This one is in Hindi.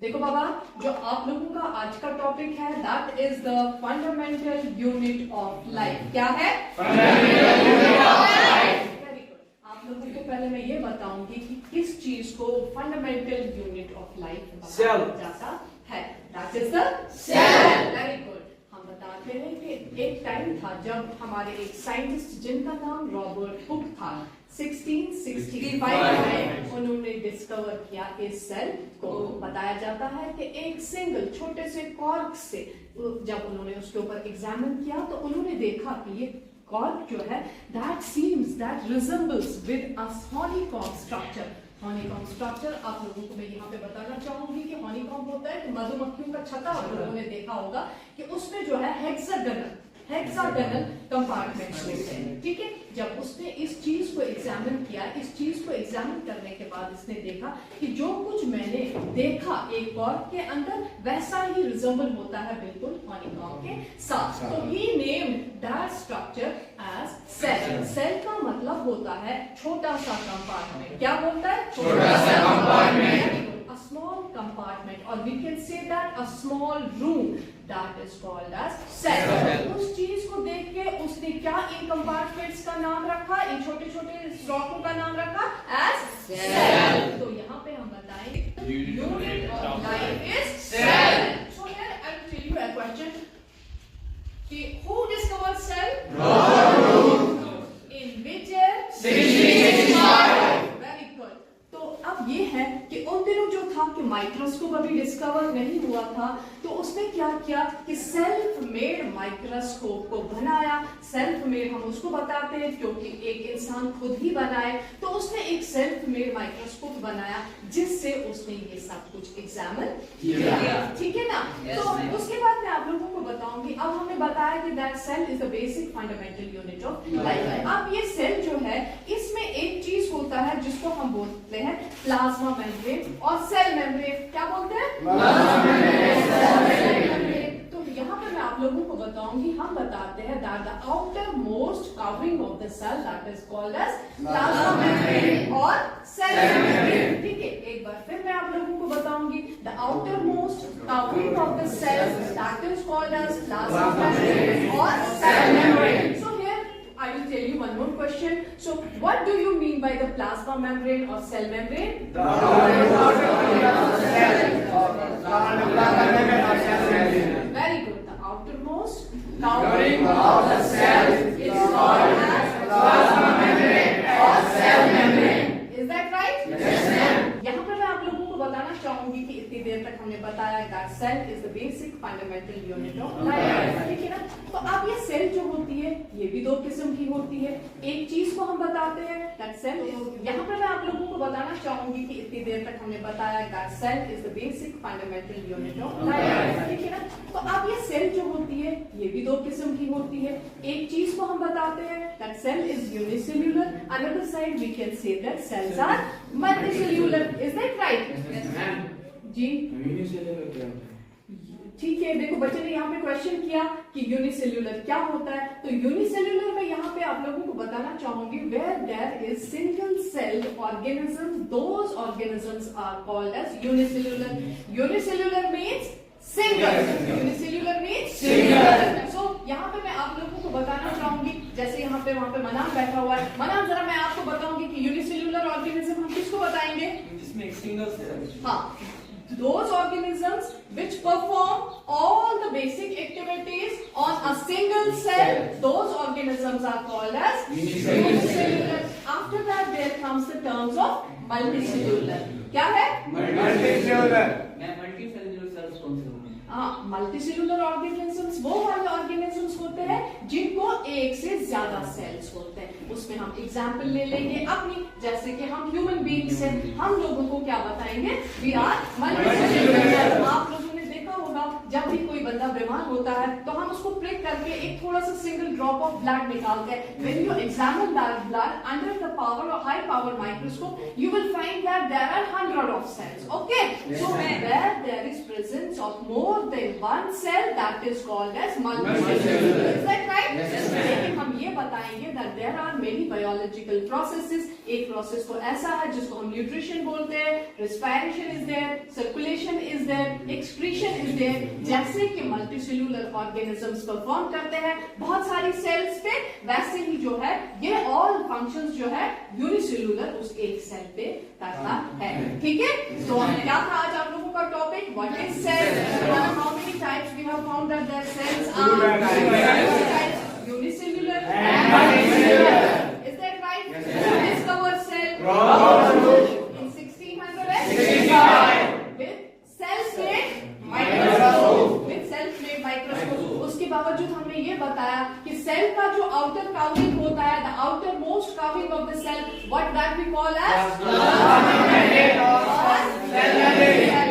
देखो बाबा, जो आप लोगों का आज का टॉपिक है that is the fundamental unit of life. क्या है? Fundamental unit of life. Very good. आप लोगों को पहले मैं ये बताऊंगी कि किस चीज को फंडामेंटल यूनिट ऑफ लाइफ बताया जाता है। That is the cell. Very good. हम बताते हैं कि एक टाइम था जब हमारे एक साइंटिस्ट जिनका नाम रॉबर्ट हुक था, 1665 में उन्होंने डिस्कवर किया इस सेल को। बताया जाता है कि एक सिंगल छोटे से कॉर्क से जब उन्होंने उसके ऊपर एग्जामिन किया तो उन्होंने देखा कि ये कॉर्क जो है that resembles with a honeycomb structure। Honeycomb structure आप लोगों को मैं यहाँ पे बताना चाहूंगी कि हनीकॉम्ब होता है कि मधुमक्खियों का छत्ता। आप लोगों ने देखा होगा कि उसमें जो है हेक्सागोनल कंपार्टमेंट्स होते हैं, ठीक है। जब उसने इस चीज को एग्जामिन किया, इस चीज को एग्जामिन करने के बाद इसने देखा कि जो कुछ मैंने देखा एक कॉर्क के अंदर वैसा ही रिजेंबल होता है बिल्कुल हनीकॉम्ब के साथ। तो he named that structure as cell. Cell का मतलब होता है छोटा सा कंपार्टमेंट। क्या बोलता है? छोटा सा compartment. A small compartment, or we can say that a small room that is called as cell। उस चीज को देख के उसने क्या इन कंपार्टमेंट्स का नाम रखा, इन छोटे छोटे स्लॉटों का नाम रखा एज सेल। तो यहाँ पे हम बताएंगे unit of life is cell. So here I will tell you a question कि who discovered cell? In which year? 1665। Very good। तो अब ये है कि उन दिनों जो था कि माइक्रोस्कोप अभी डिस्कवर नहीं हुआ था, तो उसने क्या किया कि सेल्फ मेड माइक्रोस्कोप को बनाया। सेल्फ मेड हम उसको बताते हैं क्योंकि एक इंसान खुद ही बनाए, तो उसने एक सेल्फ मेड माइक्रोस्कोप बनाया जिससे उसने ये सब कुछ एग्जामिन किया, ठीक है ना। तो उसके बाद मैं आप लोगों को बताऊंगी। अब हमने बताया कि that cell is the basic fundamental unit of life. अब ये सेल जो है इसमें एक चीज होता है जिसको हम बोलते हैं प्लाज्मा मेम्ब्रेन और सेल मेम्ब्रेन। क्या बोलते हैं? तो यहाँ पर मैं आप लोगों को बताऊंगी, हम बताते हैं that the outer most covering of the cell that is called as plasma membrane और सेल मेम्ब्रेन, ठीक है। एक बार फिर मैं आप लोगों को बताऊंगी the outer most covering of the cell that is called as plasma membrane और cell membrane. So here I will tell you one more question. So what do you mean by the plasma membrane or cell membrane? Very good. The outermost covering of the cell is called as plasma membrane or cell membrane. Is that right? Yes, ma'am. यहाँ पर मैं आप लोगों को बताना चाहूंगी कि इतनी देर तक हमने बताया that cell is the basic fundamental unit of life, ठीक है ना। तो अब ये सेल जो होती है ये भी दो किस्म की होती है। एक चीज को हम बताते हैं that cell is, यहाँ पर मैं आप लोगों को बताना चाहूंगी कि इतनी देर तक हमने बताया that cell is the basic fundamental unit of life, ठीक है ना। तो अब ये सेल जो होती है ये भी दो किस्म की होती है। एक चीज को हम बताते हैं that cell is unicellular, another side we can say that cells are multicellular। Is that right? Yes, ma'am. जी ठीक है। देखो बच्चे ने यहाँ पे क्वेश्चन किया कि यूनिसेल्यूलर क्या होता है, तो यूनिसेल्यूलर में यहाँ पे आप लोगों को बताना चाहूंगी where there is single celled organism, those organisms are called as unicellular. Unicellular means single, unicellular means single. So यहाँ पे मैं आप लोगों को बताना चाहूंगी, जैसे यहाँ पे वहाँ पे मनाम बैठा हुआ है। मनाम जरा मैं आपको बताऊंगी कि यूनिसेल्यूलर ऑर्गेनिज्म हम किसको बताएंगे? जिसमें एक सिंगल सेल। हाँ, those organisms which perform all the basic activities on a single cell, those organisms are called as unicellular. After that there comes the terms of multicellular। क्या है? multicellular। multicellular cells कौन से होते हैं? मल्टीसेल्यूलर ऑर्गेनिजम्स वो वाले ऑर्गेनिजम्स होते हैं जिनको एक से ज्यादा सेल्स होते हैं। उसमें हम एग्जांपल ले लेंगे अपनी, जैसे कि हम ह्यूमन बीइंग्स हैं, हम लोगों को क्या बताएंगे? We are multicellular. आप लोगों ने देखा होगा जब भी कोई बंदा बीमार होता है तो हम उसको प्रिक करके एक थोड़ा सा सिंगल ड्रॉप ऑफ ब्लड निकालते हैं. When you examine that blood under the power or high power microscope, you will find that there are 100 of cells. Okay? So where there is presence of more than one cell, that is called as multicellular. Is that right? लेकिन हम ये बताएंगे that there are many biological processes. एक प्रोसेस तो ऐसा है जिसको हम न्यूट्रिशन बोलते हैं, respiration is there, circulation is there, excretion is there. जैसे कि मल्टीसेल्यूलर ऑर्गेनिजम्स परफॉर्म करते हैं बहुत सारी सेल्स पे, वैसे ही जो है ये ऑल फंक्शंस जो है यूनिसेल्यूलर उस एक सेल पे करता है. ठीक है, तो क्या था आज आप लोगों का topic? What is cell? How many types we have found that there cells are unicellular and multicellular. Is that right? Who discovered cell? In 1665 with self-made microscope. With self-made microscope. उसके बावजूद हमने ये बताया कि सेल का जो आउटर कवरिंग होता है, the outermost covering of the cell, what that we call as cell membrane.